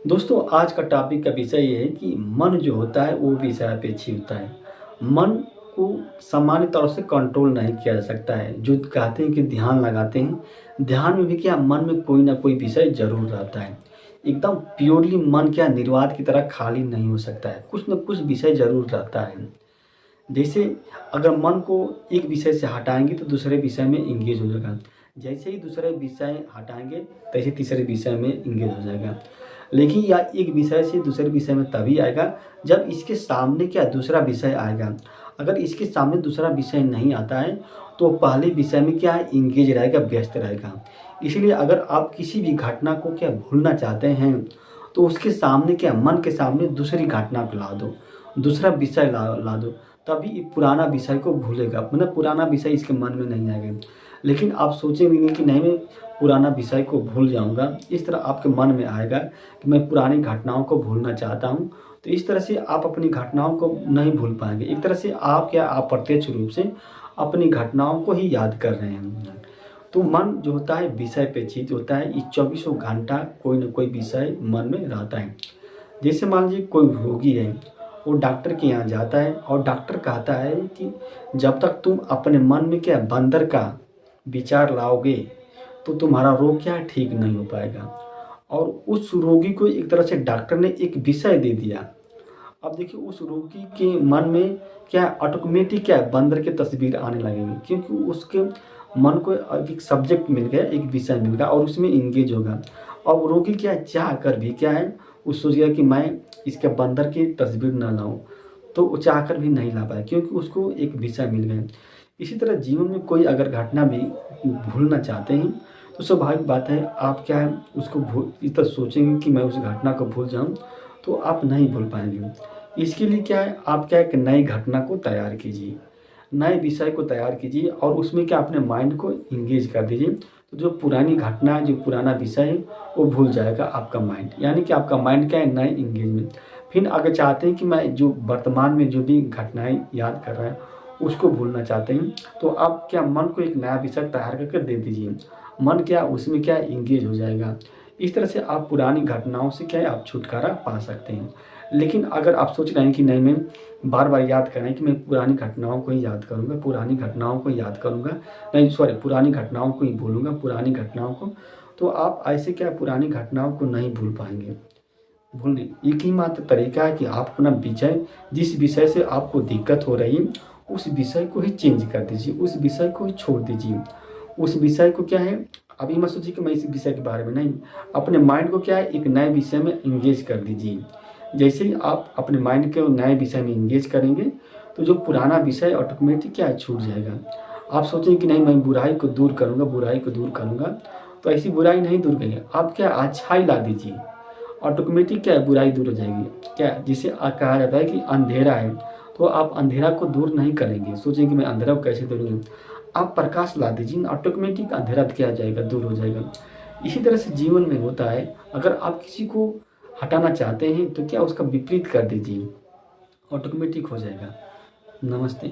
दोस्तों आज का टॉपिक का विषय ये है कि मन जो होता है वो विषयापेक्षी होता है। मन को सामान्य तौर से कंट्रोल नहीं किया जा सकता है। जो कहते हैं कि ध्यान लगाते हैं, ध्यान में भी क्या मन में कोई ना कोई विषय ज़रूर रहता है। एकदम प्योरली मन क्या निर्वात की तरह खाली नहीं हो सकता है, कुछ न कुछ विषय ज़रूर रहता है। जैसे अगर मन को एक विषय से हटाएँगे तो दूसरे विषय में एंगेज हो जाएगा। जैसे ही दूसरे विषय हटाएँगे तैसे तीसरे विषय में एंगेज हो जाएगा। लेकिन या एक विषय से दूसरे विषय में तभी आएगा जब इसके सामने क्या दूसरा विषय आएगा। अगर इसके सामने दूसरा विषय नहीं आता है तो पहले विषय में क्या है एंगेज रहेगा, व्यस्त रहेगा। इसलिए अगर आप किसी भी घटना को क्या भूलना चाहते हैं तो उसके सामने क्या मन के सामने दूसरी घटना को ला दो, दूसरा विषय ला दो, तभी ये पुराना विषय को भूलेगा, मतलब पुराना विषय इसके मन में नहीं आएगा। लेकिन आप सोचेंगे नहीं कि नहीं मैं पुराना विषय को भूल जाऊँगा, इस तरह आपके मन में आएगा कि मैं पुरानी घटनाओं को भूलना चाहता हूँ। तो इस तरह से आप अपनी घटनाओं को नहीं भूल पाएँगे। एक तरह से आप क्या अप्रत्यक्ष रूप से अपनी घटनाओं को ही याद कर रहे हैं। तो मन जो होता है विषय पे चीज होता है, इस चौबीसों घंटा कोई न कोई विषय मन में रहता है। जैसे मान लीजिए कोई रोगी है, वो डॉक्टर के यहाँ जाता है और डॉक्टर कहता है कि जब तक तुम अपने मन में क्या बंदर का विचार लाओगे तो तुम्हारा रोग क्या है ठीक नहीं हो पाएगा। और उस रोगी को एक तरह से डॉक्टर ने एक विषय दे दिया। अब देखिए उस रोगी के मन में क्या ऑटोमेटिक क्या बंदर की तस्वीर आने लगेगी, क्योंकि उसके मन को अब एक सब्जेक्ट मिल गया, एक विषय मिल गया और उसमें इंगेज होगा। अब रोगी क्या चाह कर भी क्या है वो सोच गया कि मैं इसके बंदर की तस्वीर ना लाऊं, तो वो चाह कर भी नहीं ला पाया क्योंकि उसको एक विषय मिल गया। इसी तरह जीवन में कोई अगर घटना भी भूलना चाहते हैं तो स्वाभाविक बात है आप क्या है उसको भूल इस तरह सोचेंगे कि मैं उस घटना को भूल जाऊं, तो आप नहीं भूल पाएंगे। इसके लिए क्या है आप क्या एक नई घटना को तैयार कीजिए, नए विषय को तैयार कीजिए और उसमें क्या अपने माइंड को इंगेज कर दीजिए। तो जो पुरानी घटना जो पुराना विषय है वो भूल जाएगा आपका माइंड, यानी कि आपका माइंड क्या है नए इंगेजमेंट। फिर अगर चाहते हैं कि मैं जो वर्तमान में जो भी घटनाएं याद कर रहा है उसको भूलना चाहते हैं तो आप क्या मन को एक नया विषय तैयार करके दे दीजिए। मन क्या उसमें क्या इंगेज हो जाएगा। इस तरह से आप पुरानी घटनाओं से क्या है आप छुटकारा पा सकते हैं। लेकिन अगर आप सोच रहे हैं कि नहीं मैं बार बार याद कर रहे हैं कि मैं पुरानी घटनाओं को ही याद करूँगा, पुरानी घटनाओं को याद करूँगा, नहीं सॉरी पुरानी घटनाओं को ही भूलूँगा, पुरानी घटनाओं को, तो आप ऐसे क्या पुरानी घटनाओं को नहीं भूल पाएंगे। भूलने एक ही मात्र तरीका है कि आप अपना विषय जिस विषय से आपको दिक्कत हो रही है उस विषय को ही चेंज कर दीजिए, उस विषय को ही छोड़ दीजिए। उस विषय को क्या है अभी मत सोचिए कि मैं इस विषय के बारे में, नहीं, अपने माइंड को क्या है एक नए विषय में इंगेज कर दीजिए। जैसे ही आप अपने माइंड के नए विषय में इंगेज करेंगे तो जो पुराना विषय ऑटोमेटिक क्या है छूट जाएगा। आप सोचें कि नहीं मैं बुराई को दूर करूँगा, बुराई को दूर करूँगा, तो ऐसी बुराई नहीं दूर करेंगे, आप क्या अच्छाई ला दीजिए, ऑटोमेटिक क्या है बुराई दूर हो जाएगी। क्या जिसे कहा जाता है कि अंधेरा है तो आप अंधेरा को दूर नहीं करेंगे, सोचें कि मैं अंधेरा को कैसे दूर करूँ, आप प्रकाश ला दीजिए, ऑटोमेटिक अंधेरा क्या हो जाएगा दूर हो जाएगा। इसी तरह से जीवन में होता है, अगर आप किसी को हटाना चाहते हैं तो क्या उसका विपरीत कर दीजिए, ऑटोमेटिक हो जाएगा। नमस्ते।